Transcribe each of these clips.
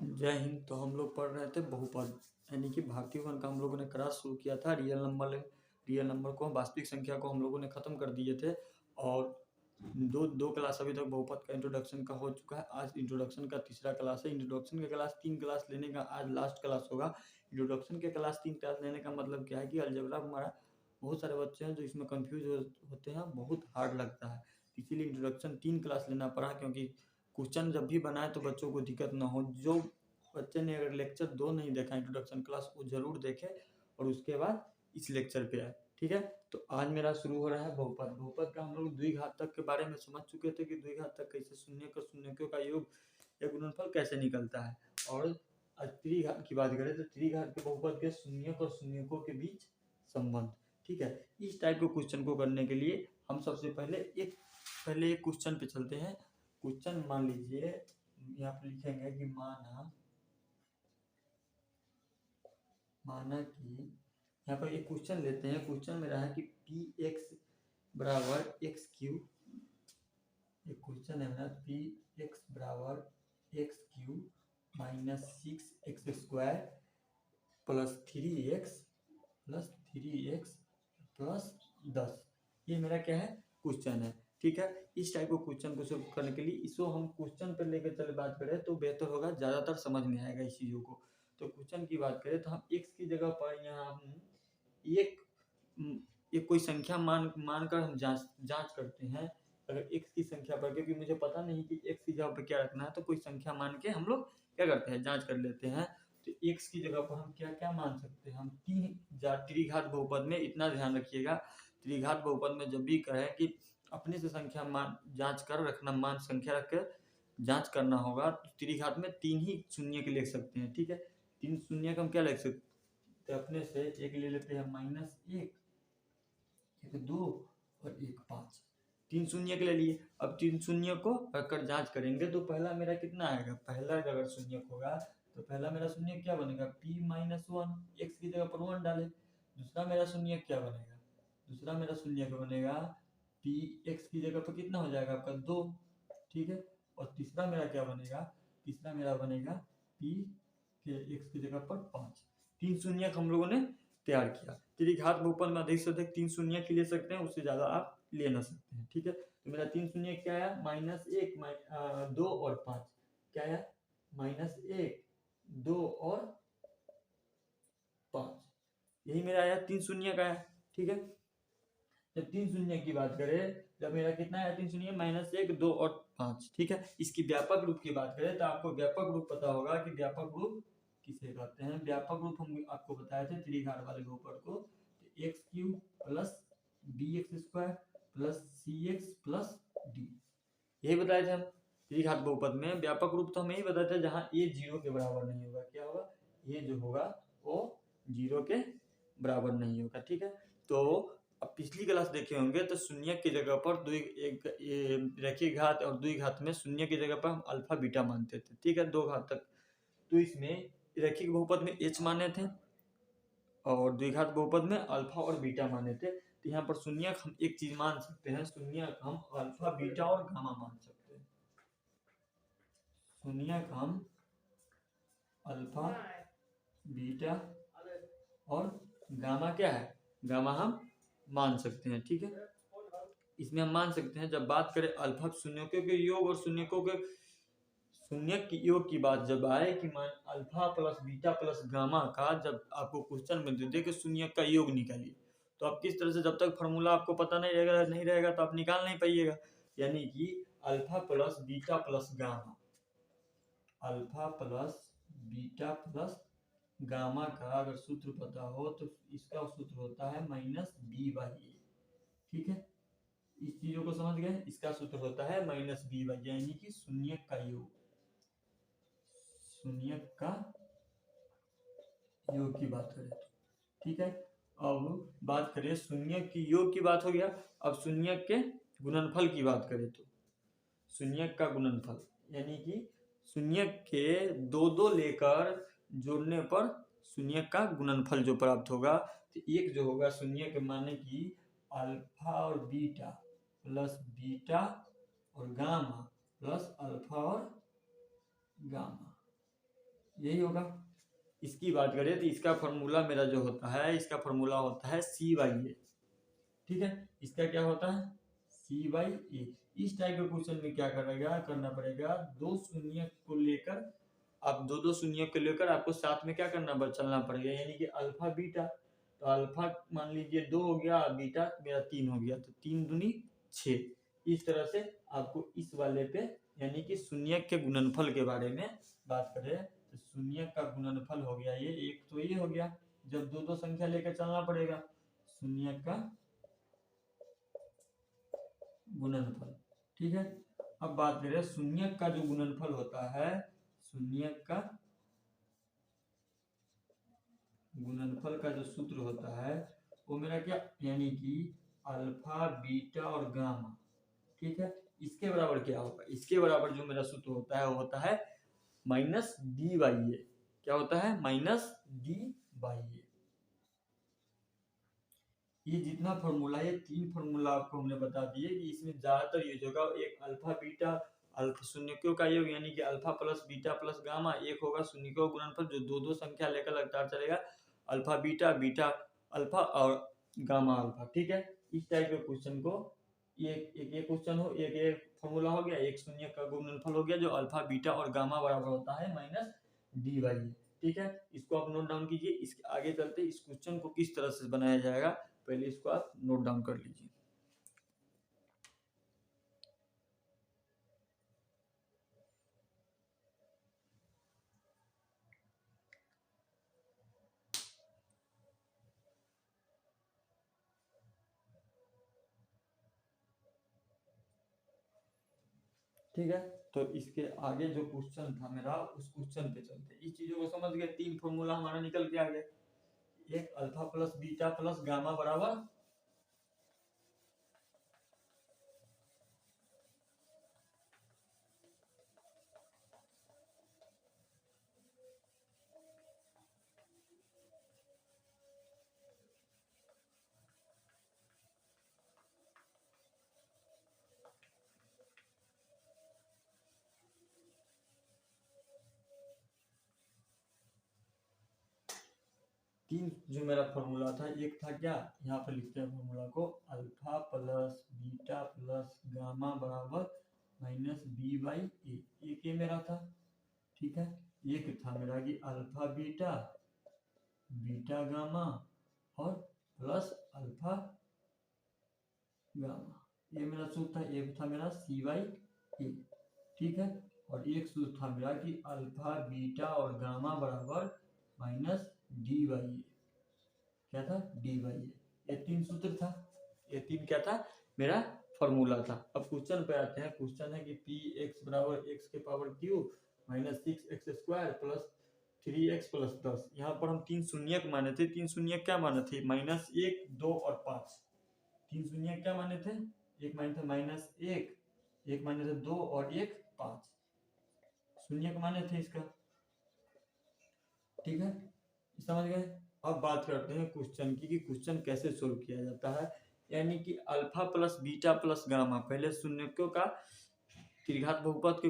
जय हिंद। तो हम लोग पढ़ रहे थे बहुपद यानी कि भारतीय वन का हम लोगों ने क्लास शुरू किया था। रियल नंबर को वास्तविक संख्या को हम लोगों ने ख़त्म कर दिए थे और दो दो क्लास अभी तक बहुपद का इंट्रोडक्शन का हो चुका है। आज इंट्रोडक्शन का तीसरा क्लास है। इंट्रोडक्शन के क्लास 3 क्लास लेने का आज लास्ट क्लास होगा। इंट्रोडक्शन के क्लास 3 क्लास लेने का मतलब क्या है कि अलजेब्रा हमारा बहुत सारे बच्चे हैं जो इसमें कन्फ्यूज होते हैं, बहुत हार्ड लगता है, इसीलिए इंट्रोडक्शन 3 क्लास लेना पड़ा। क्योंकि क्वेश्चन जब भी बनाए तो बच्चों को दिक्कत ना हो। जो बच्चे ने अगर लेक्चर 2 नहीं देखा इंट्रोडक्शन क्लास, वो जरूर देखे और उसके बाद इस लेक्चर पे आए। ठीक है, तो आज मेरा शुरू हो रहा है बहुपद। बहुपद का हम लोग द्विघात तक के बारे में समझ चुके थे कि द्विघात तक कैसे शून्यकों का योग या गुणनफल कैसे निकलता है। और आज त्रिघात की बात करें तो त्रिघात के बहुपद के शून्यक और शून्यकों के बीच संबंध। ठीक है, इस टाइप के क्वेश्चन को करने के लिए हम सबसे पहले एक क्वेश्चन पे चलते हैं। क्वेश्चन मान लीजिए यहाँ पे लिखेंगे कि माना कि यहाँ पर एक क्वेश्चन लेते हैं। क्वेश्चन में रहा है कि पी एक्स बराबर एक्स क्यूब। एक क्वेश्चन है मेरा, पी एक्स बराबर x cube minus 6x square plus 3x plus 10। ये मेरा क्या है, क्वेश्चन है। ठीक है, इस टाइप को क्वेश्चन को सॉल्व करने के लिए इसको हम क्वेश्चन पर लेकर चले बात करें तो बेहतर होगा, ज़्यादातर समझ में आएगा इस चीज़ों को। तो क्वेश्चन की बात करें तो हम x की जगह पर यहाँ हम एक कोई संख्या मानकर हम जांच करते हैं। अगर x की संख्या पर, क्योंकि मुझे पता नहीं कि x की जगह पर क्या रखना है, तो कोई संख्या मान के हम लोग क्या करते हैं, जांच कर लेते हैं। तो x की जगह पर हम क्या क्या मान सकते हैं, हम त्रिघात बहुपद में इतना ध्यान रखिएगा। त्रिघात बहुपद में जब भी कहें कि अपने से संख्या मान जांच कर रखना, मान संख्या रख कर जांच करना होगा, तो त्रिघात में 3 ही शून्य के लिख सकते हैं। ठीक है, 3 शून्य का हम क्या लिख सकते हैं, अपने से एक ले लेते हैं -1, एक 2 और एक 5। 3 शून्य के ले लिए। अब 3 शून्य को रखकर जांच करेंगे तो पहला मेरा कितना आएगा, पहला अगर शून्य होगा तो पहला मेरा शून्य क्या बनेगा, p माइनस 1, एक्स की जगह पर 1 डाले। दूसरा मेरा शून्य क्या बनेगा, दूसरा मेरा शून्य क्या बनेगा, p एक्स की जगह पर कितना हो जाएगा आपका 2। ठीक है, और तीसरा मेरा क्या बनेगा, तीसरा मेरा बनेगा p के एक्स की जगह पर 5। 3 शून्य हम लोगों ने तैयार किया। त्रिघात बहुपद में अधिक से अधिक 3 शून्य के ले सकते हैं, उससे ज्यादा आप ले ना सकते हैं। ठीक है, तो मेरा 3 शून्य क्या आया, -1, 2 और 5। क्या आया, -1, 2 और 5। यही मेरा आया, 3 शून्य का आया। ठीक है, जब 3 शून्य की बात करें, जब मेरा कितना आया 3 शून्य, -1, 2 और 5। ठीक है, इसकी व्यापक रूप की बात करें तो आपको व्यापक रूप पता होगा कि व्यापक रूप किसे कहते हैं। व्यापक रूप हम आपको बताए थे त्रिघात वाले बहुपद को, x cube plus b x square plus c x plus d, यही बताए थे हम। त्रिघात बहुपद में व्यापक रूप तो हम यही बताते हैं जहाँ ए 0 के बराबर नहीं होगा। क्या होगा, ये जो होगा वो 0 के बराबर नहीं होगा। ठीक है, तो अब पिछली क्लास देखे होंगे तो शून्य की जगह पर रेखीय घात और द्विघात में शून्य की जगह पर हम अल्फा बीटा मानते थे। ठीक है, 2 घात तक। तो इसमें रेखिक बहुपद में h माने थे और द्विघात बहुपद में अल्फा और बीटा माने थे। तो यहाँ पर शून्यक हम एक चीज मान सकते हैं, शून्यक हम अल्फा बीटा और गामा मान सकते हैं। शून्यक हम अल्फा बीटा और गामा क्या है, गामा हम मान सकते हैं। ठीक है, इसमें हम मान सकते हैं, जब बात करें अल्फा शून्यकों के योग और शून्यकों के शून्यक की योग की बात जब आए कि मान alpha plus beta plus gamma का, जब आपको क्वेश्चन में दे दे कि शून्यक का योग निकालिए, तो आप किस तरह से, जब तक फॉर्मूला आपको पता नहीं रहेगा तो आप निकाल नहीं पाइएगा। यानी कि alpha plus beta plus gamma, alpha plus beta plus gamma का अगर सूत्र पता हो तो इसका सूत्र होता है -b/a। ठीक है, इस चीजों को समझ गए, इसका सूत्र होता है -b/a, यानी कि शून्यक का योग, शून्यक का योग की बात करें तो। ठीक है, अब बात करें शून्यक की योग की बात हो गया। अब शून्यक के गुणनफल की बात करें तो शून्यक का गुणनफल यानी कि शून्यक के दो दो लेकर जोड़ने पर शून्यक का गुणनफल जो प्राप्त होगा, तो एक जो होगा शून्यक माने कि अल्फा और बीटा प्लस बीटा और गामा प्लस अल्फा और गामा। यही होगा। इसकी बात करें तो इसका फॉर्मूला मेरा जो होता है, इसका फॉर्मूला होता है सी बाई ए। ठीक है, इसका क्या होता है सी बाई ए। इस टाइप के क्वेश्चन में क्या करना पड़ेगा, दो शून्य को लेकर, आप दो शून्य को लेकर आपको साथ में क्या करना चलना पड़ेगा, यानी कि अल्फा बीटा। तो अल्फा मान लीजिए 2 हो गया, बीटा मेरा 3 हो गया, तो 3 दूनी 6। इस तरह से आपको इस वाले पे, यानी कि शून्य के गुणनफल के बारे में बात करें तो शून्य का गुणनफल हो गया ये एक, तो ये हो गया, जब दो संख्या लेकर चलना पड़ेगा, शून्य का गुणनफल। ठीक है, अब बात करें शून्य का जो गुणनफल होता है, शून्य का गुणनफल का जो सूत्र होता है वो मेरा क्या, यानी कि अल्फा बीटा और गामा। ठीक है, इसके बराबर क्या होगा, इसके बराबर जो मेरा सूत्र होता है वो होता है माइनस डी बाई ए। क्या होता है, माइनस डी बाई ए। ये जितना फॉर्मूला है, 3 फॉर्मूला आपको हमने बता दिए कि इसमें ज्यादातर यूज होगा। एक अल्फा बीटा, अल्फा शून्यकों का योग, यानी कि alpha plus beta plus gamma. एक होगा शून्यकों गुणनफल, जो दो संख्या लेकर लगातार चलेगा, अल्फा बीटा, बीटा अल्फा और गामा अल्फा। ठीक है, इस टाइप के क्वेश्चन को एक क्वेश्चन हो, एक फॉर्मूला हो गया, एक शून्य का गुणनफल हो गया जो अल्फा बीटा और गामा बराबर होता है माइनस डी बाई ए। ठीक है, इसको आप नोट डाउन कीजिए। इसके आगे चलते इस क्वेश्चन को किस तरह से बनाया जाएगा, पहले इसको आप नोट डाउन कर लीजिए। ठीक है, तो इसके आगे जो क्वेश्चन था मेरा, उस क्वेश्चन पे चलते। इस चीजों को समझ गए, 3 फॉर्मूला हमारा निकल के आ गया। एक alpha plus beta plus gamma बराबर 3 जो मेरा फॉर्मूला था, एक था क्या, यहाँ पर लिखते हैं फॉर्मूला को, alpha plus beta plus gamma बराबर माइनस बी बाई ए। एक ये मेरा था। ठीक है, एक था मेरा कि अल्फा बीटा, बीटा गामा और प्लस अल्फा गामा। ये मेरा सूत्र था। एक था मेरा सी बाई ए। ठीक है, और एक सूत्र था मेरा कि अल्फा बीटा और गामा बराबर माइनस डी बाई ए। क्या था, डी बाई ए। ये 3 सूत्र था, ये 3 क्या था, मेरा फॉर्मूला था। अब क्वेश्चन पे आते हैं। क्वेश्चन है कि पी एक्स बराबर एक्स के power Q minus 6x square plus 3x plus 10। यहाँ पर हम 3 शून्यक माने थे। 3 शून्यक क्या माने थे, माइनस 1, 2 और 5। 3 शून्यक क्या माने थे, एक माने थे माइनस 1, एक माने थे 2 और एक 5 शून्यक माने थे इसका। ठीक है, समझ गए। अब बात करते हैं क्वेश्चन की, कि क्वेश्चन कैसे सोल्व किया जाता है। यानी कि alpha plus beta plus gamma, पहले शून्यकों का त्रिघात बहुपद के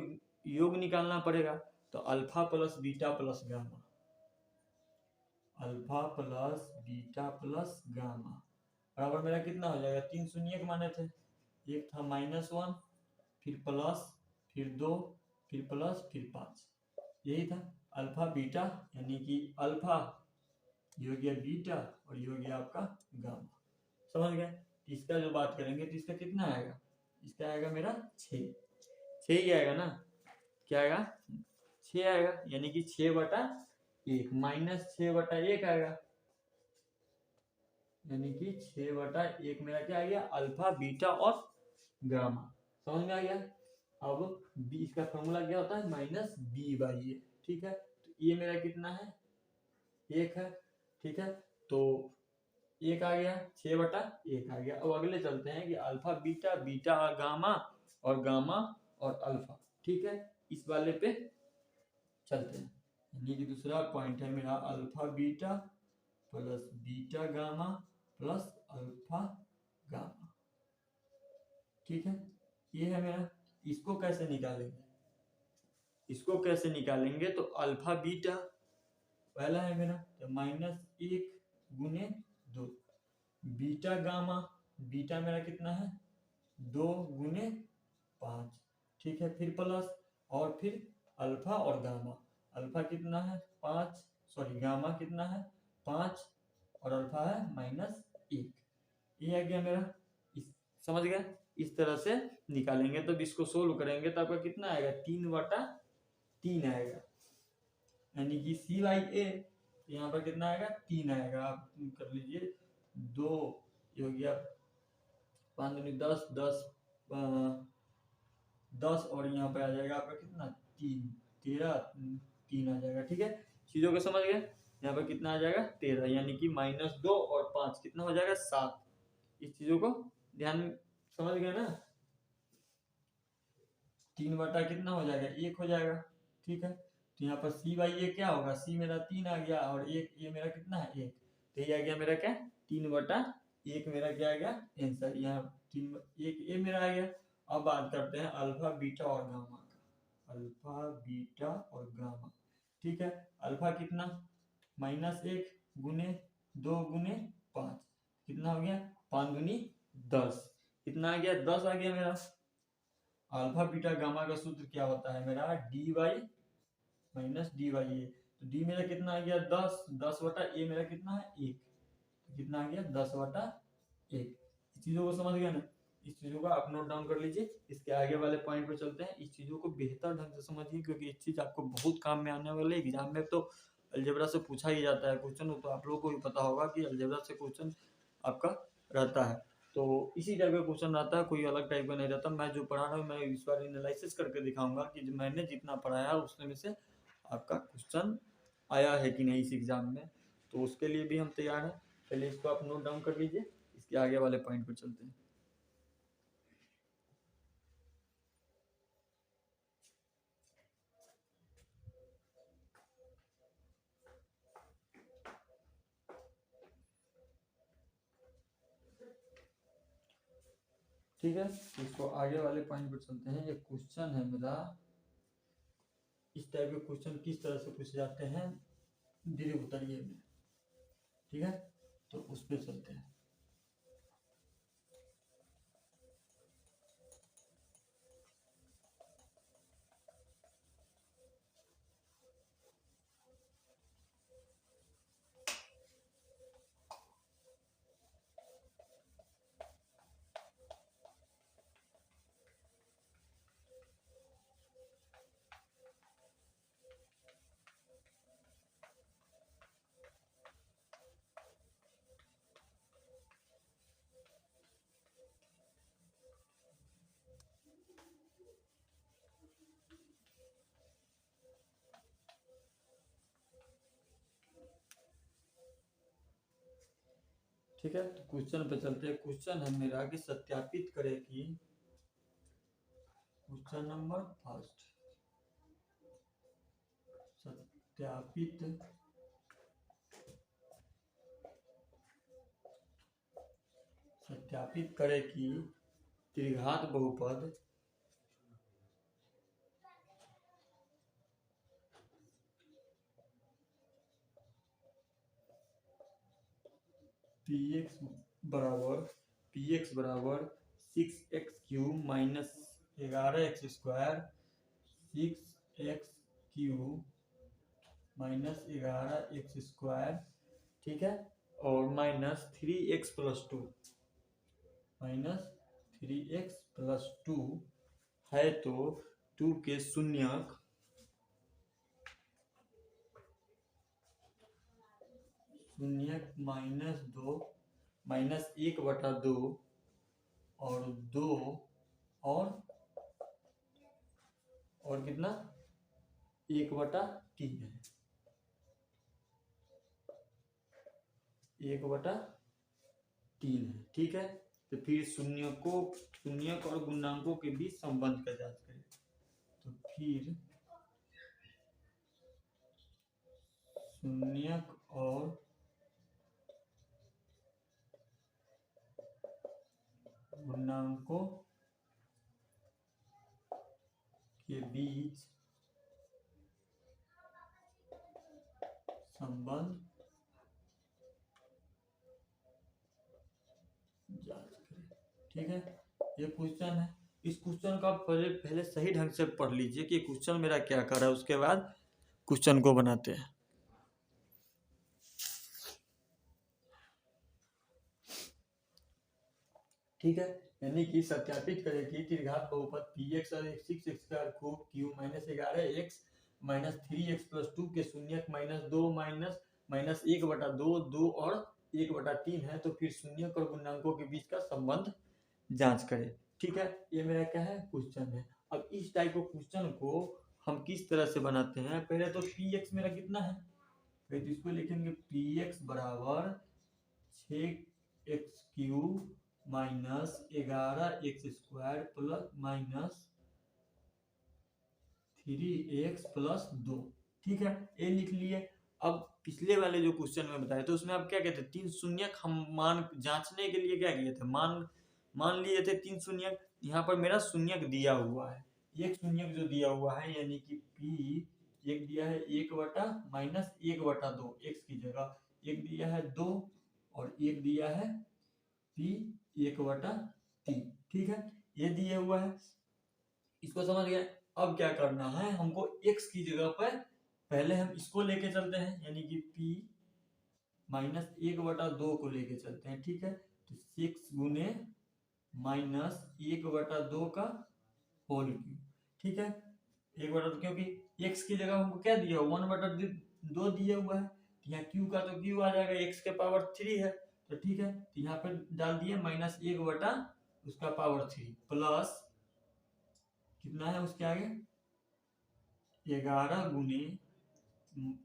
योग निकालना पड़ेगा। तो alpha plus beta plus gamma, alpha plus beta plus gamma बराबर मेरा कितना हो जाएगा, 3 शून्यक माने थे। एक था -1, फिर प्लस, फिर 2, फिर प्लस, फिर 5। यही था अल्फा बीटा, यानी कि अल्फा ये हो गया बीटा और ये हो गया आपका गामा। समझ गए। इसका जो बात करेंगे तो इसका कितना आएगा, इसका आएगा मेरा 6। 6 ही आएगा ना, क्या आएगा, 6 आएगा, यानी कि 6/1 माइनस 6/1 आएगा, यानी कि 6/1 मेरा क्या आ गया, अल्फा बीटा और गामा। समझ में आ गया। अब बी, इसका फॉर्मूला क्या होता है, माइनस बी बाई ए। ठीक है, तो ये मेरा कितना है, 1 है। ठीक है, तो 1 आ गया, 6/1 आ गया। अब अगले चलते हैं कि अल्फा बीटा, बीटा और गामा और अल्फा। ठीक है, इस वाले पे चलते हैं। यानी कि दूसरा पॉइंट है मेरा alpha beta plus beta gamma plus alpha gamma. ठीक है, ये है मेरा। इसको कैसे निकालेंगे, इसको कैसे निकालेंगे, तो अल्फा बीटा पहला है मेरा, तो -1 गुने 2, बीटा गामा, बीटा मेरा कितना है 2 गुने 5, ठीक है, फिर प्लस, और फिर अल्फा और गामा, अल्फा कितना है 5, सॉरी गामा कितना है 5, और अल्फा है -1, ये आ गया मेरा। समझ गए, इस तरह से निकालेंगे। तो इसको सोल्व करेंगे तो आपका कितना आएगा 3/3 आएगा, यानी कि C/A यहाँ पर कितना आएगा 3 आएगा। आप कर लीजिए 2, ये हो गया 5 दूनी 10, 10 और यहाँ पे आ जाएगा आपका कितना 3, 13, 3 आ जाएगा। ठीक है, चीजों को समझ गए। यहाँ पर कितना आ जाएगा 13, यानी कि -2 और 5 कितना हो जाएगा 7। इस चीजों को ध्यान समझ गए ना। 3 बटा कितना हो जाएगा 1 हो जाएगा। ठीक है, तो यहाँ पर C/A क्या होगा, C मेरा 3 आ गया और 1 ये मेरा कितना है 1, तो ये आ गया मेरा क्या 3/1 मेरा क्या आ गया आंसर। यहाँ 3 1 ये मेरा आ गया। अब बात करते हैं अल्फा बीटा और गामा का, अल्फा बीटा और गामा। ठीक है, अल्फा कितना -1 गुने 2 गुने 5 कितना हो गया 5 दूनी 10, कितना आ गया 10 आ गया मेरा। अल्फा बीटा गामा का सूत्र क्या होता है मेरा dy माइनस dy। तो डी मेरा कितना आ गया 10, 10/a मेरा कितना है 1, तो कितना आ गया 10/1। इस चीजों को समझ गया ना, इस चीजों को आप नोट डाउन कर लीजिए। इसके आगे वाले पॉइंट पे चलते हैं। इस चीजों को बेहतर ढंग से समझिए, क्योंकि इस चीज आपको बहुत काम में आने वाले। एग्जाम में तो अलजेब्रा से पूछा ही जाता है क्वेश्चन, तो आप लोगों को भी पता होगा कि अलजेब्रा से क्वेश्चन आपका रहता है। तो इसी टाइप का क्वेश्चन रहता है, कोई अलग टाइप का नहीं रहता। मैं जो पढ़ा रहा हूँ मैं इस बार एनालिसिस करके दिखाऊंगा कि मैंने जितना पढ़ाया उसमें में से आपका क्वेश्चन आया है कि नहीं इस एग्जाम में। तो उसके लिए भी हम तैयार हैं। पहले इसको आप नोट डाउन कर लीजिए, इसके आगे वाले पॉइंट पर चलते हैं। ठीक है, इसको आगे वाले पॉइंट पर चलते हैं। एक क्वेश्चन है मेरा, इस टाइप के क्वेश्चन किस तरह से पूछे जाते हैं द्विघातीय में। ठीक है, तो उस पर चलते हैं। ठीक है, तो क्वेश्चन पे चलते हैं। क्वेश्चन है मेरा कि सत्यापित करें कि, क्वेश्चन नंबर फर्स्ट, सत्यापित करें कि त्रिघात बहुपद px बराबर 6x³ minus 11x² 6x³ minus 11x², ठीक है, और -3x+2 है। तो 2 के शून्यक -2 -1/2 और 2 और कितना 1/3 है, 1/3 है। ठीक है, तो फिर शून्यक और गुणांकों के बीच संबंध का जांच करें। तो फिर शून्यक और गुणांकों के बीच संबंध जांच करें। ठीक है, ये क्वेश्चन है। इस क्वेश्चन को आप पहले पहले सही ढंग से पढ़ लीजिए कि क्वेश्चन मेरा क्या कर रहा है, उसके बाद क्वेश्चन को बनाते हैं। ठीक है, यानी कि सत्यापित करें कि त्रिघात बहुपद px और x6 स्क्वायर को q minus 11x minus 3x plus 2 के शून्यक माइनस 2 माइनस 1/2 2 और 1/3 है, तो फिर शून्यक और गुणांकों के बीच का संबंध जांच करें। ठीक है, ये मेरा क्या है, क्वेश्चन है। अब इस टाइप के क्वेश्चन को हम किस तरह से बनाते हैं, पहले तो px मेरा कितना है, तो इसको लिखेंगे px बराबर 6x³ minus 11x square plus minus 3x plus 2। ठीक है, ये लिख लिए। अब पिछले वाले जो क्वेश्चन में बताया तो उसमें आप क्या कहते हैं, 3 शून्यक हम मान जांचने के लिए क्या किए थे, मान लिए थे 3 शून्यक। यहाँ पर मेरा शून्यक दिया हुआ है, एक शून्यक जो दिया हुआ है, यानी कि p एक दिया है 1 माइनस 1/2 x की जगह, एक दिया है 2 और एक दिया है p 1/3। ठीक है, ये दिया हुआ है, इसको समझ गए। अब क्या करना है हमको, x की जगह पर पहले हम इसको लेके चलते हैं, यानी कि p माइनस 1/2 को लेके चलते हैं। ठीक है, तो 6 गुने माइनस 1/2 का होल क्यूब। ठीक है, 1/2, क्योंकि x की जगह हमको क्या दिया, 1/2 दिया हुआ है, यहाँ q का तो q आ जाएगा, x के पावर 3 है, तो ठीक है, तो यहाँ पे डाल दिए माइनस 1/3 प्लस कितना है उसके आगे 11 गुने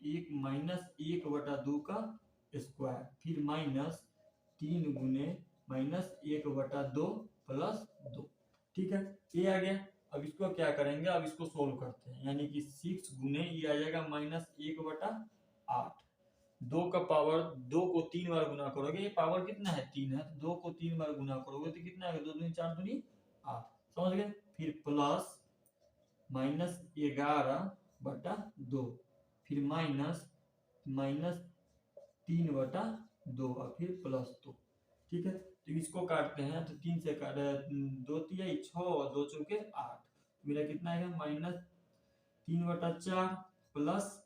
1 माइनस 1/2 का स्क्वायर, फिर माइनस 3 गुने माइनस 1/2 प्लस 2। ठीक है, ये आ गया। अब इसको क्या करेंगे, अब इसको सोल्व करते हैं, यानी कि 6 गुने ये आ जाएगा माइनस 1/8, 2 का पावर 2 को 3 बार गुना करोगे, ये पावर कितना है 3 है, 2 को 3 बार गुना करोगे तो कितना है, 2 दूनी 4 दूनी 8, समझ गए। फिर प्लस माइनस 11/2, फिर माइनस 3/2 और फिर प्लस 2। ठीक है, तो इसको काटते हैं, तो 3 से काटे 2 तिया 6 और 2 चौके 8, मेरा कितना आएगा माइनस 3/4 प्लस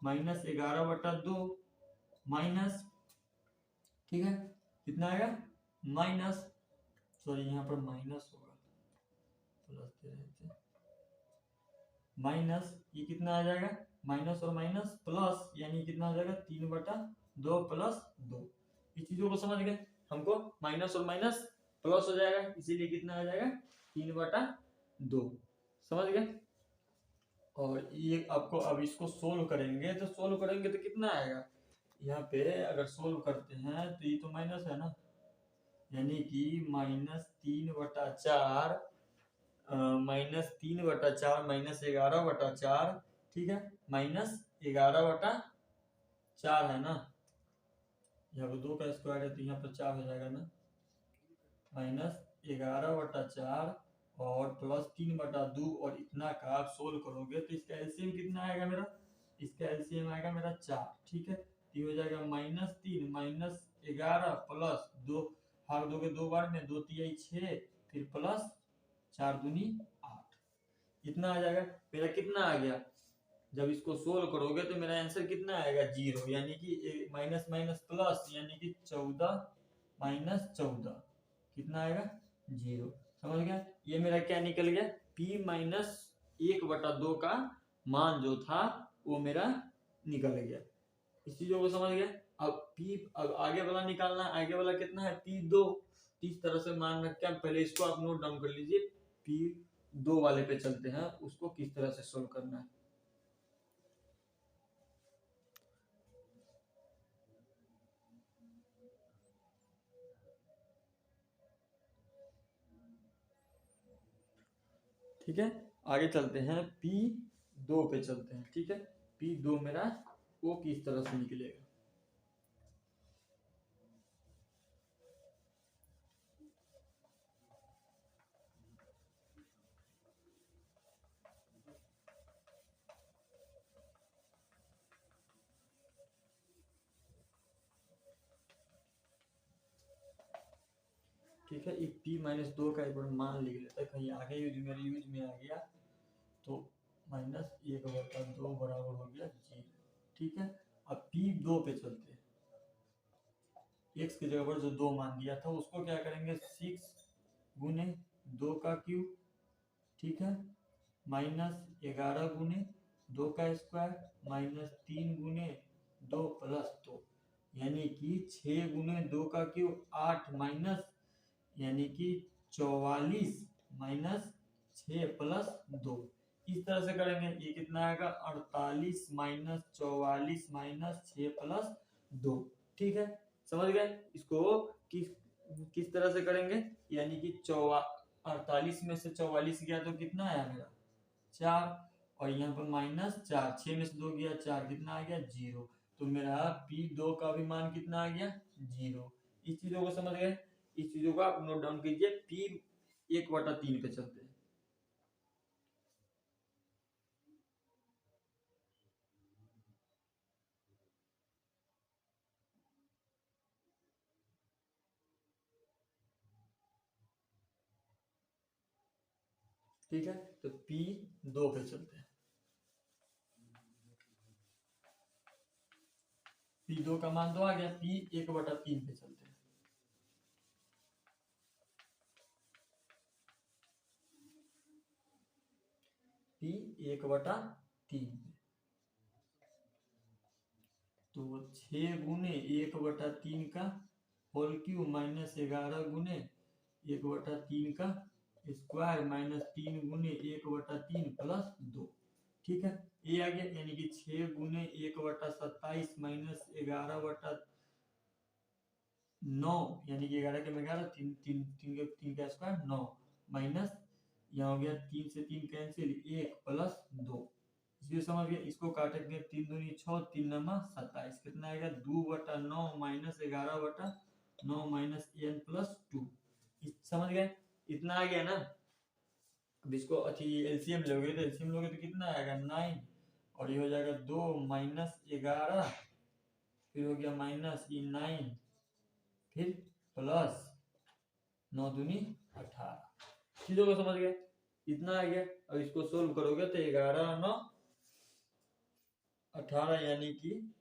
माइनस 11/2 माइनस, ठीक है, कितना आएगा माइनस, सॉरी यहाँ पर माइनस होगा, प्लस दे रहे थे, माइनस ये कितना आ जाएगा, माइनस और माइनस प्लस, यानी कितना आ जाएगा 3/2 प्लस 2। इस चीजों को समझ गए, हमको माइनस और माइनस प्लस हो जाएगा, इसीलिए कितना आ जाएगा 3/2, समझ गए। और ये आपको अब इसको सोल्व करेंगे, तो कितना आएगा, यहाँ पे अगर सोल्व करते हैं तो ये तो माइनस है ना, यानी कि माइनस 3/4 माइनस 3/4 माइनस 11/4, ठीक है, माइनस 11/4 है ना, यहाँ पर 2 का स्क्वायर है तो यहाँ पर 4 हो जाएगा ना, माइनस 11/4 और प्लस 3/2, और इतना का आप सोल्व करोगे तो इसका एलसीएम कितना आएगा मेरा, इसका एलसीएम आएगा मेरा 4। ठीक है, ये हो जाएगा माइनस 3 माइनस 11 प्लस 2, भाग दोगे 2 बार में, 2 तिया 6, फिर प्लस 4 दूनी 8, इतना आ जाएगा। मेरा कितना आ गया, जब इसको सोल्व करोगे तो मेरा आंसर कितना आएगा 0, यानी कि माइनस माइनस प्लस, यानी कि 14 माइनस 14 कितना आएगा 0, समझ गया। ये मेरा क्या निकल गया, p माइनस 1/2 का मान जो था वो मेरा निकल गया, इस चीजों को समझ गया। अब p, अब आगे वाला निकालना, आगे वाला कितना है p2, इस तरह से मान रख के पहले इसको आप नोट डाउन कर लीजिए, p2 वाले पे चलते हैं, उसको किस तरह से सोल्व करना है। ठीक है, आगे चलते हैं, p2 पे चलते हैं। ठीक है, p2 मेरा वो किस तरह से निकलेगा, ठीक है। एक p माइनस 2 का एक बार मान लिख लेते हैं, कहीं आगे मेरे यूज में आ गया तो -1/2 बराबर हो गया 0। ठीक है। अब p 2 पे चलते हैं, x की जगह पर जो 2 मान दिया था उसको क्या करेंगे 6 गुने 2 का क्यूब, ठीक है, -11 गुने 2 का स्क्वायर -3 गुने 2 प्लस 2, यानी कि 6 गुने 2 का क्यूब 8 माइनस यानी कि 44 माइनस 6 प्लस 2। इस तरह से करेंगे, ये कितना आएगा 48 माइनस 44 माइनस 6 प्लस 2। ठीक है, समझ गए। इसको किस तरह से करेंगे, यानी कि 48 में से 44 गया तो कितना आया मेरा 4, और यहाँ पर -4, 6 में से 2 गया 4, कितना आ गया 0। तो मेरा p2 का भी मान कितना आ गया 0। इस चीजों को समझ गए। इस चीजों को आप नोट डाउन कीजिए। p 1/3 पे चलते हैं। ठीक है, तो p2 पे चलते हैं। p2 का मान 2 आ गया, p 1/3 पे चलते हैं। p 1/3 तो 6 गुने 1/3 का होल क्यूब -11 गुने 1/3 का स्क्वायर -3 गुने 1/3 प्लस 2। ठीक है, ये आ गया, यानी कि 6 गुने 1/27 -11/9, यानी कि 11 के में 11, 3 का स्क्वायर 9 माइनस यहाँ हो गया 3 से 3 कैंसिल 1 प्लस 2। इसलिए समझ गए। इसको काटेंगे 3 दूनी 6, 3 नमा 27, कितना आएगा 2/9 -11/9 माइनस n प्लस 2। समझ गए, इतना आ गया ना। अब इसको अच्छी एलसीएम लोगे तो कितना आएगा 9, और ये हो जाएगा 2 -11, फिर हो गया -9, फिर प्लस 9 दूनी 18। चीजों को समझ गए, इतना आ गया। अब इसको सोल्व करोगे तो 11 9 18, यानी कि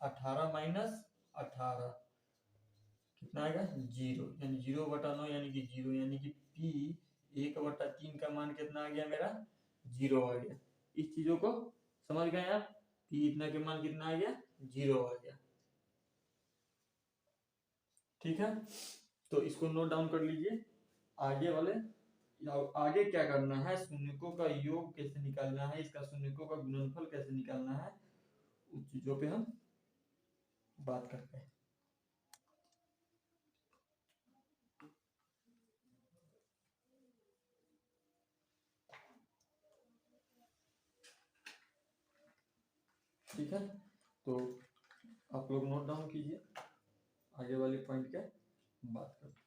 18 माइनस 18 कितना आएगा 0, यानी 0/9 यानी कि 0, यानी कि p 1/3 का मान कितना आ गया मेरा 0 आ गया। इस चीजों को समझ गए आप, p इतना के मान कितना आ गया 0 आ गया। ठीक है, तो इसको नोट डाउन कर लीजिए। आगे वाले आगे क्या करना है, शून्यकों का योग कैसे निकालना है, इसका शून्यकों का गुणनफल कैसे निकालना है, उस चीजों पे हम बात करते हैं। ठीक है, तो आप लोग नोट डाउन कीजिए, आगे वाले पॉइंट के बात करते हैं।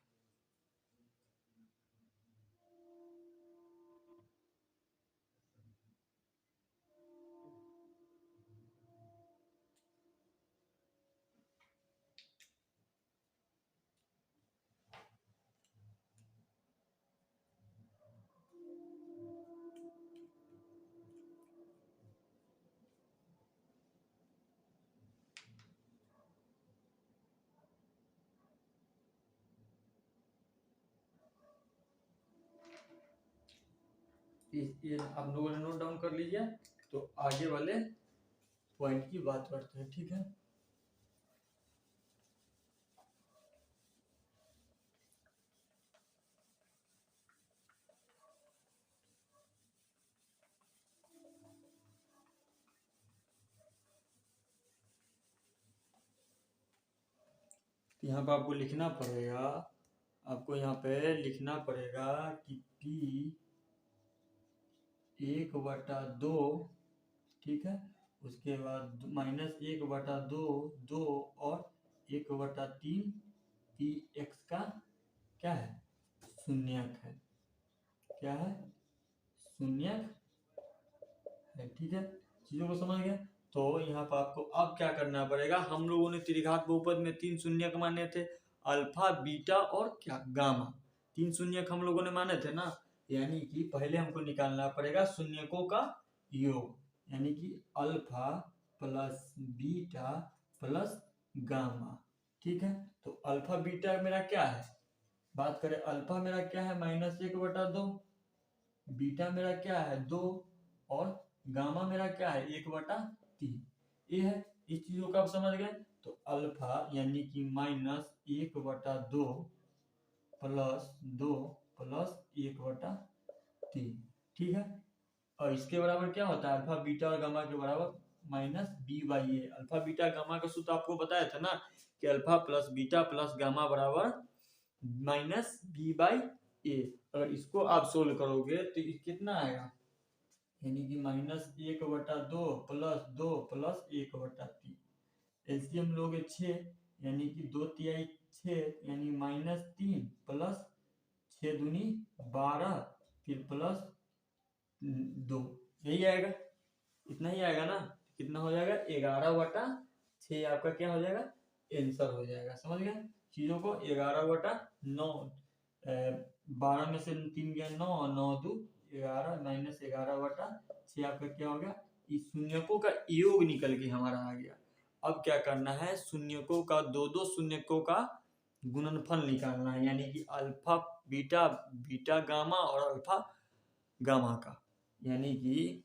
ये आप लोगों ने नोट डाउन कर लीजिए, तो आगे वाले पॉइंट की बात करते हैं। ठीक है, यहाँ पर आपको लिखना पड़ेगा, आपको यहाँ पे लिखना पड़ेगा कि p 1/2, ठीक है, उसके बाद -1/2 2 और 1/3 p x का क्या है शून्यक है, क्या है शून्यक है। ठीक है, चीजों को समझ गया। तो यहाँ पर आपको अब क्या करना पड़ेगा, हम लोगों ने त्रिघात बहुपद में 3 शून्यक माने थे, अल्फा बीटा और क्या गामा। 3 शून्यक हम लोगों ने माने थे ना, यानी कि पहले हमको निकालना पड़ेगा शून्यकों का योग, यानी कि alpha plus beta plus gamma. ठीक है, तो अल्फा बीटा मेरा क्या है, बात करें अल्फा मेरा क्या है -1/2, बीटा मेरा क्या है 2, और गामा मेरा क्या है 1/3। ये है, इस चीजों को आप समझ गए। तो अल्फा यानी कि -1/2 प्लस 2 प्लस 1/3। ठीक है, और इसके बराबर क्या होता है, अल्फा बीटा और गामा के बराबर -b/a। अल्फा बीटा गामा का सूत्र आपको बताया था ना कि alpha plus beta plus gamma बराबर -b/a। अगर इसको आप सोल्व करोगे तो ये कितना आएगा, यानी कि -1/2 प्लस 2 प्लस 1/3। एलसीएम लोगे 6, यानी कि 2/3 6, यानी -3 प्लस 6 दूनी 12, फिर प्लस 2, यही आएगा, इतना ही आएगा ना। कितना हो जाएगा 11/6 आपका क्या हो जाएगा, आंसर हो जाएगा। समझ गए चीजों को, 11/9, 12 में से 3 गया 9, 9 2 11 -11/6 आपका क्या हो गया, इस शून्यकों का योग निकल के हमारा आ गया। अब क्या करना है, शून्यकों का दो शून्यकों का गुणनफल निकालना है, यानी कि अल्फा बीटा बीटा गामा और अल्फा गामा का, यानी कि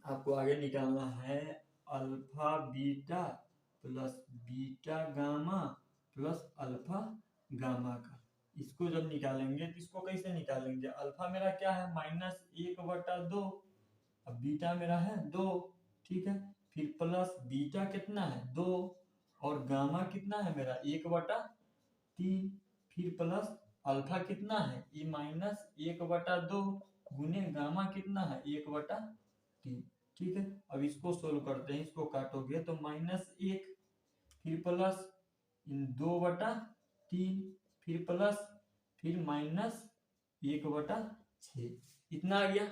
आपको आगे निकालना है alpha beta plus beta gamma plus alpha gamma का। इसको जब निकालेंगे तो इसको कैसे निकालेंगे, अल्फा मेरा क्या है -1/2, अब बीटा मेरा है 2, ठीक है, फिर प्लस बीटा कितना है 2, और गामा कितना है मेरा 1/3, फिर प्लस अल्फा कितना है ये -1/2 गुने गामा कितना है 1/3। ठीक है, अब इसको सोल्व करते हैं, इसको काटोगे तो -1, फिर प्लस 2/3, फिर प्लस, फिर -1/6। इतना आ गया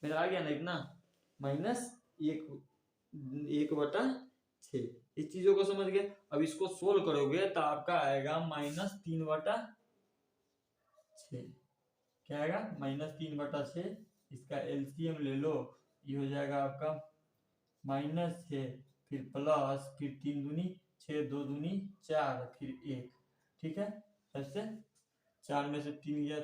मेरा, आ गया ना इतना, -1/6। इस चीजों को समझ गए। अब इसको सोल्व करोगे तो आपका आएगा -3/6। क्या आएगा -3/6। इसका एलसीएम ले लो, ये हो जाएगा आपका -6, फिर प्लस, फिर 3 दूनी 6, 2 दूनी 4, फिर 1। ठीक है, ऐसे 4 में से 3 गया,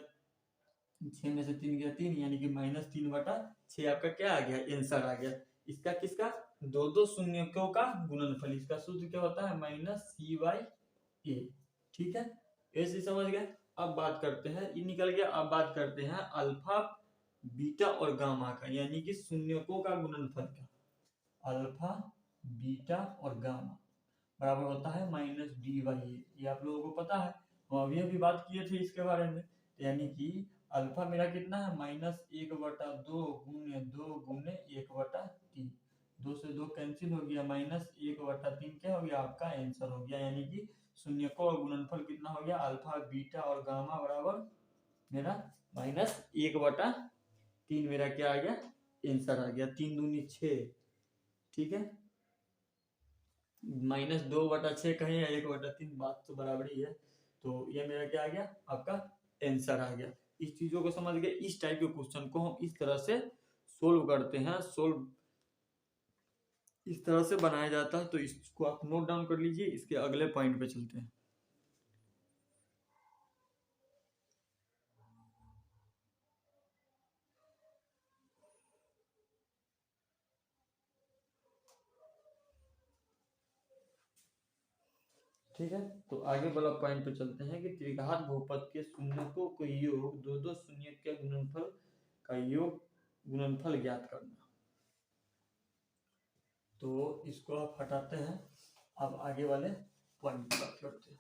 6 में से 3 गया 3, यानी कि -3/6 आपका क्या आ गया, आंसर आ गया। इसका किसका, दो शून्यकों का गुणनफल, इसका सूत्र क्या होता है -c/a। ठीक है, ऐसे समझ गए। अब बात करते हैं, ये निकल गया। अब बात करते हैं अल्फा बीटा और गामा का, यानी कि शून्यकों का गुणनफल का। अल्फा बीटा और गामा बराबर होता है -b/a। ये आप लोगों को पता है, हम अभी बात किए थे इसके बारे में। यानी कि अल्फा मेरा कितना है -1/2 गुने 2 गुने 1/3, 2 से 2 कैंसिल हो गया, -1/3 क्या हो गया आपका आंसर हो गया। यानी कि शून्यकों का गुणनफल कितना हो गया, अल्फा बीटा और गामा बराबर मेरा -1/3 मेरा क्या आ गया, आंसर आ गया। 3 दूनी 6, ठीक है, -2/6 कहीं है 1/3, बात तो बराबर ही है। तो ये मेरा क्या आ गया, आपका आंसर आ गया। इस चीजों को समझ गए। इस टाइप के क्वेश्चन को हम इस तरह से सोल्व करते हैं, सोल्व इस तरह से बनाया जाता है। तो इसको आप नोट डाउन कर लीजिए, इसके अगले पॉइंट पे चलते हैं। ठीक है, तो आगे वाला पॉइंट पे चलते हैं कि त्रिघात बहुपद के शून्यकों को योग, दो शून्यक के गुणनफल का योग गुणनफल ज्ञात करना। तो इसको आप हटाते हैं, अब आगे वाले पॉइंट पर बात करते हैं।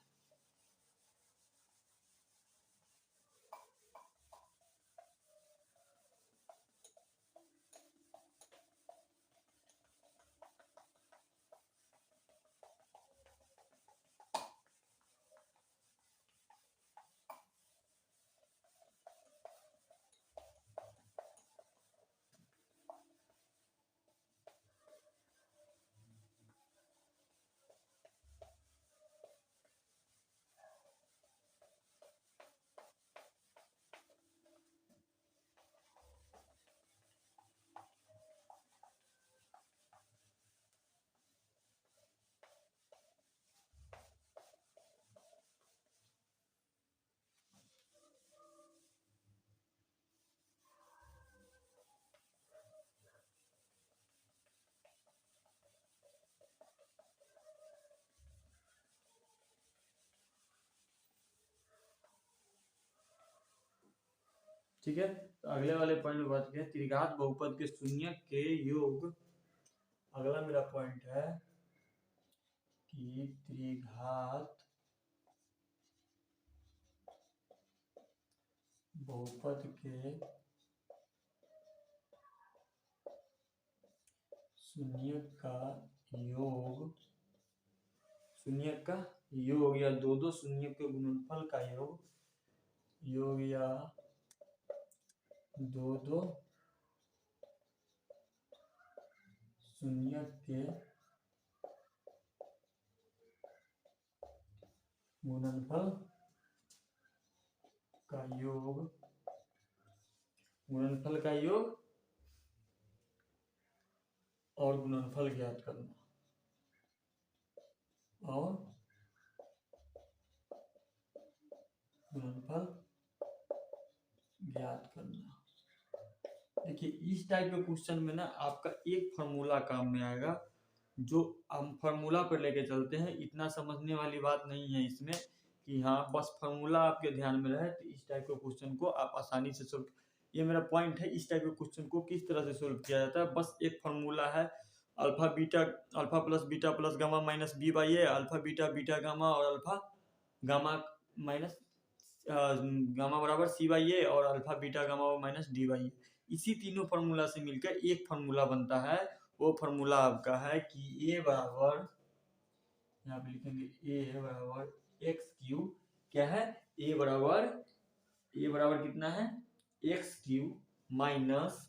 ठीक है, तो अगले वाले पॉइंट में बात करें त्रिघात बहुपद के शून्य के योग। अगला मेरा पॉइंट है कि त्रिघात बहुपद के शून्य का योग, शून्य का योग या दो दो शून्य के गुणनफल का योग, योग या दो दो शून्य के गुणनफल का योग, गुणनफल का योग और गुणनफल ज्ञात करना, और गुणनफल ज्ञात करना। देखिए इस टाइप के क्वेश्चन में ना आपका एक फार्मूला काम में आएगा, जो हम फार्मूला पर लेके चलते हैं। इतना समझने वाली बात नहीं है इसमें कि हाँ बस फार्मूला आपके ध्यान में रहे, तो इस टाइप के क्वेश्चन को आप आसानी से सोल्व, ये मेरा पॉइंट है। इस टाइप के क्वेश्चन को किस तरह से सोल्व किया जाता है, बस एक फार्मूला है, alpha plus beta plus gamma minus b by a, alpha beta gamma और अल्फा गामा माइनस गामा बराबर सी बाई ए, और alpha beta gamma minus d by a. इसी तीनों फार्मूला से मिलकर एक फार्मूला बनता है। वो फार्मूला आपका है कि ए बराबर, यहाँ पे लिखेंगे ए बराबर एक्स क्यू, क्या है, ए बराबर कितना है, x cube minus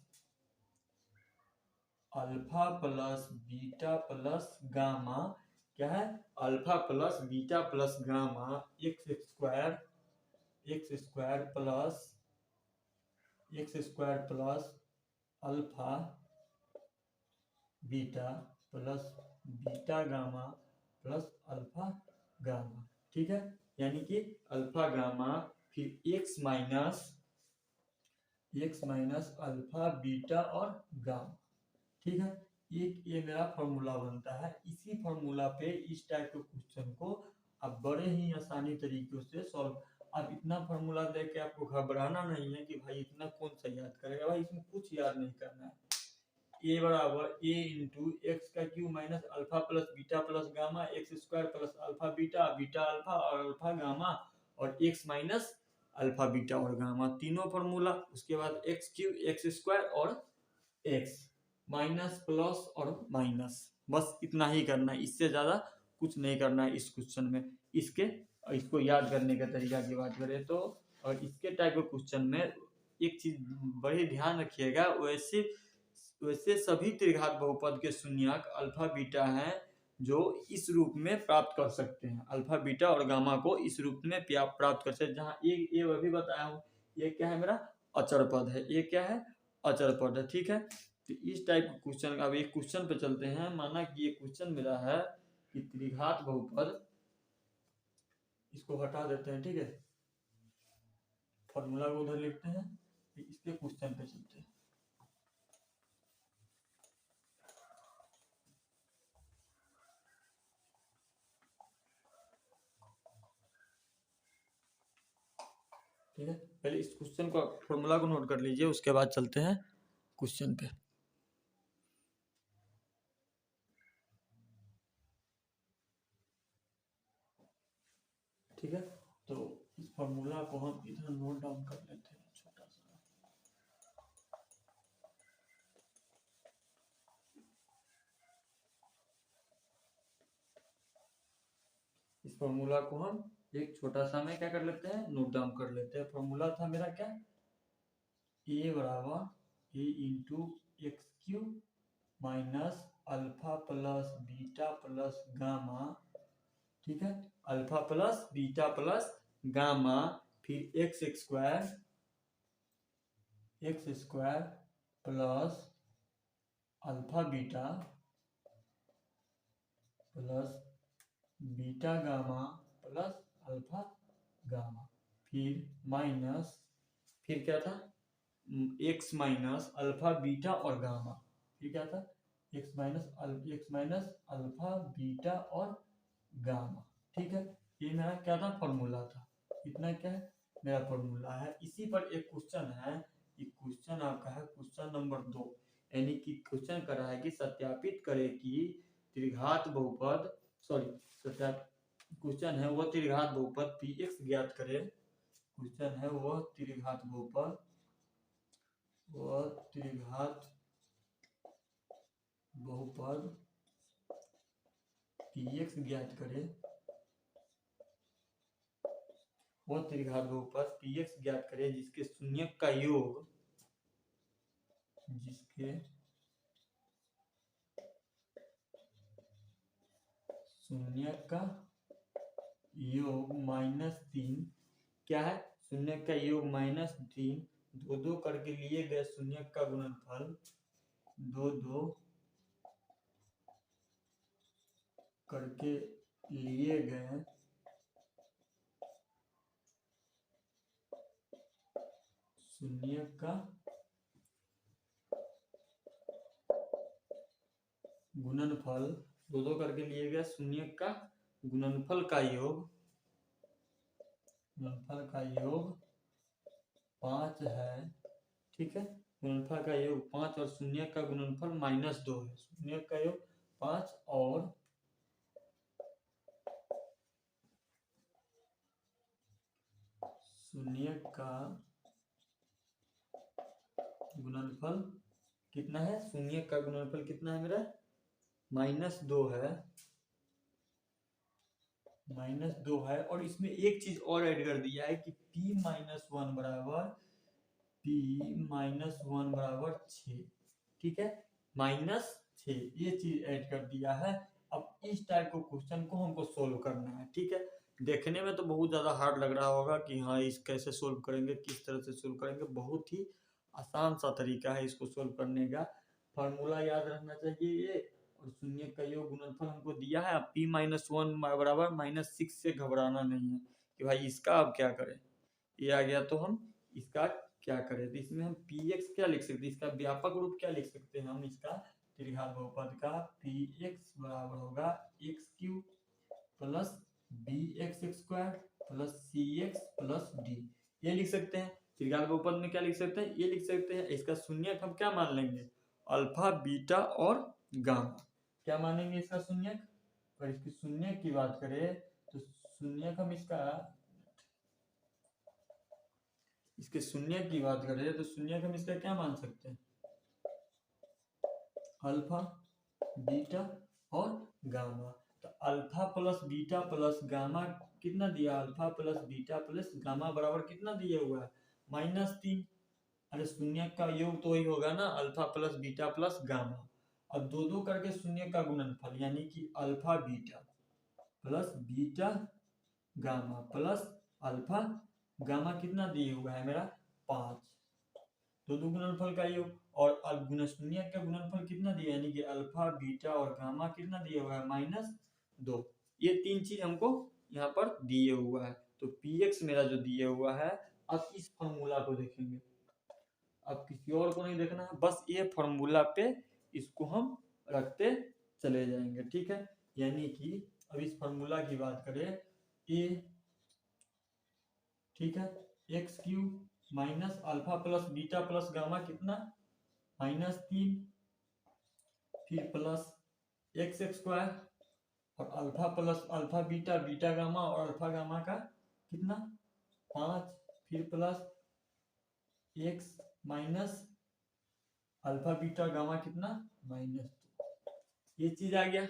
alpha plus beta plus gamma, क्या है, alpha plus beta plus gamma x square plus alpha beta gamma plus alpha gamma. ठीक है, यानी कि अल्फा गामा फिर एक्स माइनस अल्फा बीटा और गामा। ठीक है, एक ये मेरा फार्मूला बनता है। इसी फार्मूला पे इस टाइप के क्वेश्चन को आप बड़े ही आसानी तरीके से सॉल्व, अब इतना फार्मूला देख के आपको घबराना नहीं है कि भाई इतना कौन सा याद करेगा, भाई इसमें कुछ याद नहीं करना है। ए बराबर ए इंटू एक्स का Q minus alpha plus beta plus gamma x square plus alpha beta alpha और अल्फा गामा और एक्स माइनस अल्फा बीटा और गामा, तीनों फार्मूला। उसके बाद एक्स क्यू एक्स स्क्वायर और एक्स माइनस प्लस और minus, बस इतना ही करना है, इससे ज़्यादा कुछ नहीं करना है इस क्वेश्चन में। इसको याद करने का तरीका की बात करें तो, और इसके टाइप के क्वेश्चन में एक चीज़ बड़ी ध्यान रखिएगा, वैसे सभी त्रिघात बहुपद के शून्यक अल्फा बीटा हैं जो इस रूप में प्राप्त कर सकते हैं, अल्फा बीटा और गामा को इस रूप में प्राप्त कर सकते हैं। जहाँ ये अभी बताया हूँ, ये क्या है, मेरा अचर पद है, ये क्या है, अचर पद है। ठीक है, तो इस टाइप के क्वेश्चन, अब एक क्वेश्चन पे चलते हैं। माना कि ये क्वेश्चन मेरा है कि त्रिघात बहुपद, इसको हटा देते हैं, ठीक है, फॉर्मूला को उधर लिखते हैं, इसके क्वेश्चन पे चलते हैं। ठीक है, पहले इस क्वेश्चन को फॉर्मूला को नोट कर लीजिए, उसके बाद चलते हैं क्वेश्चन पे। ठीक है, तो इस फॉर्मूला को हम इधर नोट डाउन कर लेते हैं छोटा सा। इस फॉर्मूला को हम एक छोटा सा में क्या कर लेते हैं, नोट डाउन कर लेते हैं। फॉर्मूला था मेरा क्या, ए बराबर a into x cube minus alpha plus beta plus gamma, ठीक है, alpha plus beta plus gamma फिर x square plus alpha beta plus beta gamma plus alpha gamma फिर माइनस, फिर क्या था, एक्स माइनस अल्फा बीटा और gamma, फिर क्या था, एक्स माइनस अल्फा बीटा और गामा। ठीक है, ये मेरा क्या था, फॉर्मूला था। इतना क्या है, मेरा फॉर्मूला है। इसी पर एक क्वेश्चन है, ये क्वेश्चन आपका है क्वेश्चन नंबर 2, यानी कि क्वेश्चन कर रहा है कि सत्यापित करें कि त्रिघात बहुपद, क्वेश्चन है वह त्रिघात बहुपद px ज्ञात करे, क्वेश्चन है वह त्रिघात बहुपद px ज्ञात करे, वह त्रिघात बहुपद px ज्ञात करे जिसके शून्यक का योग, जिसके शून्यक का योग -3, क्या है, शून्यक का योग -3, दो दो करके लिए गए शून्यक का गुणनफल, दो दो करके लिए गए शून्यक का गुणनफल, दो दो करके लिए गए शून्यक का गुणनफल का योग, 5 है, ठीक है। गुणनफल का योग 5 और शून्यक का गुणनफल -2 है। शून्यक का योग 5 और शून्यक का गुणनफल कितना है, शून्यक का गुणनफल कितना है मेरा, -2 है, -2 है। और इसमें एक चीज और ऐड कर दिया है कि p-1 बराबर 6, ठीक है, -6, ये चीज ऐड कर दिया है। अब इस टाइप को क्वेश्चन को हमको सोल्व करना है, ठीक है। देखने में तो बहुत ज़्यादा हार्ड लग रहा होगा कि हाँ इस कैसे सोल्व करेंगे, किस तरह से सोल्व करेंगे, बहुत ही आसान सा तरीका है इसको सोल्व करने का। फार्मूला याद रखना चाहिए ये, और शून्य का योग गुणनफल हमको दिया है। अब p-1 बराबर -6 से घबराना नहीं है कि भाई इसका अब क्या करें, ये आ गया तो हम इसका क्या करें। तो इसमें हम px क्या लिख सकते हैं, इसका व्यापक रूप क्या लिख सकते हैं हम, इसका त्रिघात बहुपद का px बराबर होगा x³ plus bx² plus cx plus d, ये लिख सकते हैं। त्रिघात बहुपद में क्या लिख सकते हैं, ये लिख सकते हैं। इसका शून्यक हम क्या मान लेंगे, अल्फा बीटा और गामा, क्या मानेंगे इसका शून्यक। और इसकी शून्यक की बात करें तो शून्यक हम इसके शून्यक की बात करें तो शून्यक हम इसका क्या मान सकते हैं, अल्फा बीटा और गामा। तो alpha plus beta plus gamma कितना दिया, alpha plus beta plus gamma बराबर कितना दिया हुआ है, -3। अरे शून्यक का योग तो वही होगा ना, alpha plus beta plus gamma. अब दो दो करके शून्य का गुणनफल, यानी कि alpha beta plus beta gamma plus alpha gamma कितना दिए हुआ है मेरा, 5, दो दो गुणनफल का योग। और शून्य का गुणनफल कितना दिया, यानी कि अल्फा बीटा और गामा कितना दिया हुआ है, -2। ये तीन चीज हमको यहाँ पर दिए हुआ है। तो px मेरा जो दिया हुआ है, अब इस फॉर्मूला को देखेंगे, अब किसी और को नहीं देखना है, बस ये फॉर्मूला पे इसको हम रखते चले जाएंगे, ठीक है। यानी कि अब इस फॉर्मूला की बात करें, a, ठीक है, x³ minus alpha plus beta plus gamma कितना, -3, फिर प्लस x² और alpha plus alpha beta beta gamma और अल्फा गामा का कितना, 5, फिर plus x minus alpha beta gamma कितना, -2। ये चीज आ गया।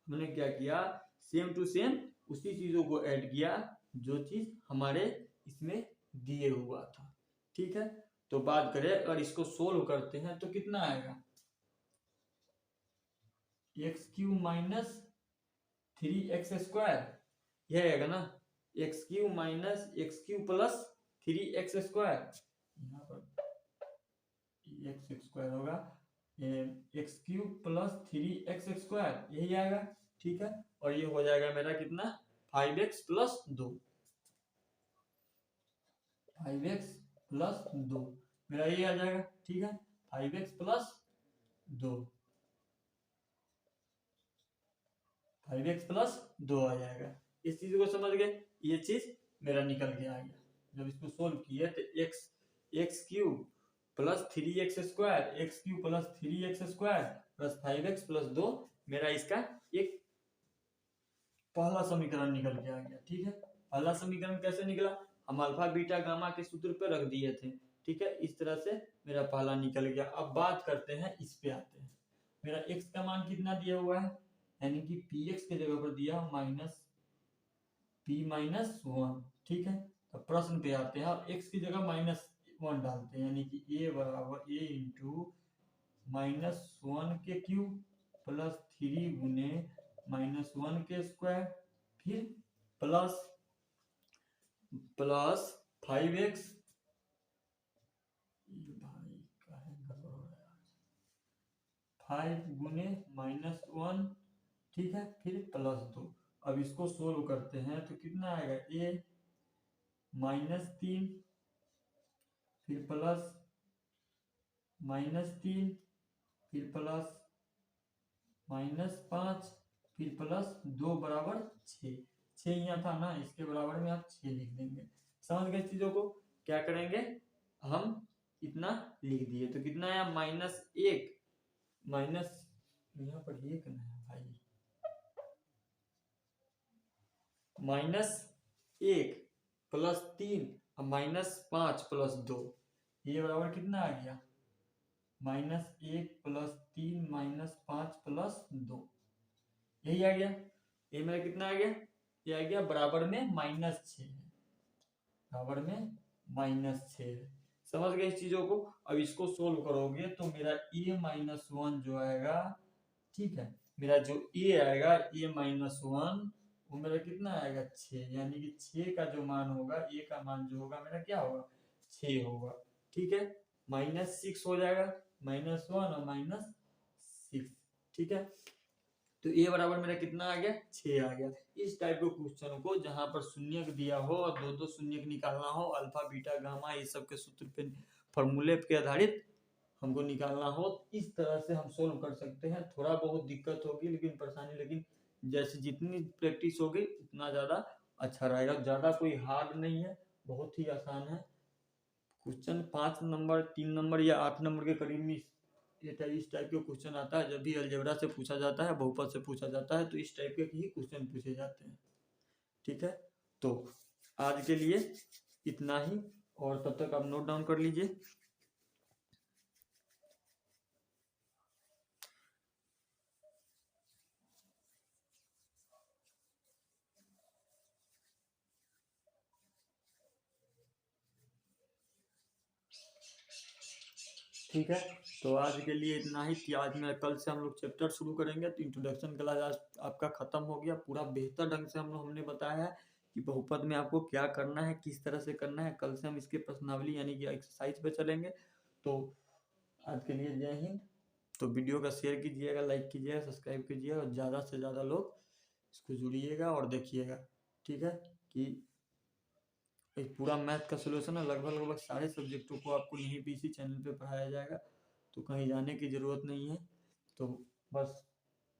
हमने क्या किया, सेम टू सेम उसी चीजों को ऐड किया जो चीज हमारे इसमें दिए हुआ था, ठीक है। तो बात करें अगर इसको सोल्व करते हैं तो कितना आएगा, x³ माइनस 3x², यह आएगा ना, x³ minus x³ plus 3x², यहाँ पर x² होगा, x³ प्लस 3x², यही आएगा, ठीक है। और ये हो जाएगा मेरा कितना, 5x प्लस 2, 5x प्लस 2 मेरा ये आ जाएगा, ठीक है, 5x प्लस 2, 5x प्लस 2 आ जाएगा। इस चीज को समझ गए, ये चीज मेरा निकल के आ गया। जब इसको सोल्व किए तो x cube plus 3x² x cube plus 3x² plus 5x plus 2 मेरा इसका एक पहला समीकरण निकल के आ गया। ठीक है, पहला समीकरण कैसे निकला, हम अल्फा बीटा गामा के सूत्र पे रख दिए थे। ठीक है, इस तरह से मेरा पहला निकल गया। अब बात करते हैं, इस पे आते हैं। मेरा x का मान कितना दिया हुआ है, यानी कि px के जगह पर दिया p-1। ठीक है, तो प्रश्न पे आते हैं और x की जगह -1 डालते हैं, यानी कि a बराबर a इंटू -1 के क्यूब प्लस 3 गुने -1 के स्क्वायर फिर प्लस 5x 5 गुने -1। ठीक है, फिर प्लस 2। अब इसको सोल्व करते हैं तो कितना आएगा, a -3 फिर प्लस -3 फिर प्लस -5 फिर प्लस 2 बराबर 6। 6 यहाँ था ना, इसके बराबर में आप 6 लिख देंगे। समझ गए चीजों को। क्या करेंगे, हम इतना लिख दिए तो कितना आया, -1 माइनस यहाँ पर ये करना है भाई, -1 प्लस 3 और -5 प्लस 2, ये बराबर कितना आ गया, -1 प्लस 3 -5 प्लस 2, यही आ गया। ये मेरा कितना आ गया, ये आ गया बराबर में -6 है, बराबर में -6 है। समझ गए इस चीजों को। अब इसको सोल्व करोगे तो मेरा a-1 जो आएगा, ठीक है, मेरा जो a आएगा a-1 वो मेरा कितना आएगा 6, यानी कि 6 का जो मान होगा, a का मान जो होगा मेरा क्या होगा 6 होगा। ठीक है, -6 हो जाएगा, -1 और -6। ठीक है, तो a बराबर मेरा कितना आ गया 6 आ गया। इस टाइप के क्वेश्चन को जहां पर शून्यक दिया हो और दो शून्यक निकालना हो, अल्फा बीटा गामा ये सब के सूत्र पे फॉर्मूले पे आधारित हमको निकालना हो, इस तरह से हम सोल्व कर सकते हैं। थोड़ा बहुत दिक्कत होगी लेकिन परेशानी, लेकिन जैसे जितनी प्रैक्टिस होगी उतना ज़्यादा अच्छा रहेगा। ज़्यादा कोई हार्ड नहीं है, बहुत ही आसान है क्वेश्चन। 5 नंबर 3 नंबर या 8 नंबर के करीब में इस टाइप के क्वेश्चन आता है। जब भी अलजेब्रा से पूछा जाता है, बहुपद से पूछा जाता है, तो इस टाइप के ही क्वेश्चन पूछे जाते हैं। ठीक है, तो आज के लिए इतना ही, और तब तक आप नोट डाउन कर लीजिए। ठीक है, तो आज के लिए इतना ही। कि आज मैं कल से हम लोग चैप्टर शुरू करेंगे। तो इंट्रोडक्शन क्लास आज आपका खत्म हो गया। पूरा बेहतर ढंग से हमने बताया है कि बहुपद में आपको क्या करना है, किस तरह से करना है। कल से हम इसके प्रश्नावली यानी कि एक्सरसाइज पे चलेंगे। तो आज के लिए जय हिंद। तो वीडियो का शेयर कीजिएगा, लाइक कीजिएगा, सब्सक्राइब कीजिएगा और ज़्यादा से ज़्यादा लोग इसको जुड़िएगा और देखिएगा। ठीक है, कि एक पूरा मैथ का सोल्यूशन है, लगभग सारे सब्जेक्टों को आपको यहीं पे इसी चैनल पे पढ़ाया जाएगा। तो कहीं जाने की ज़रूरत नहीं है। तो बस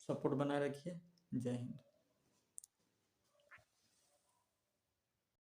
सपोर्ट बनाए रखिए। जय हिंद।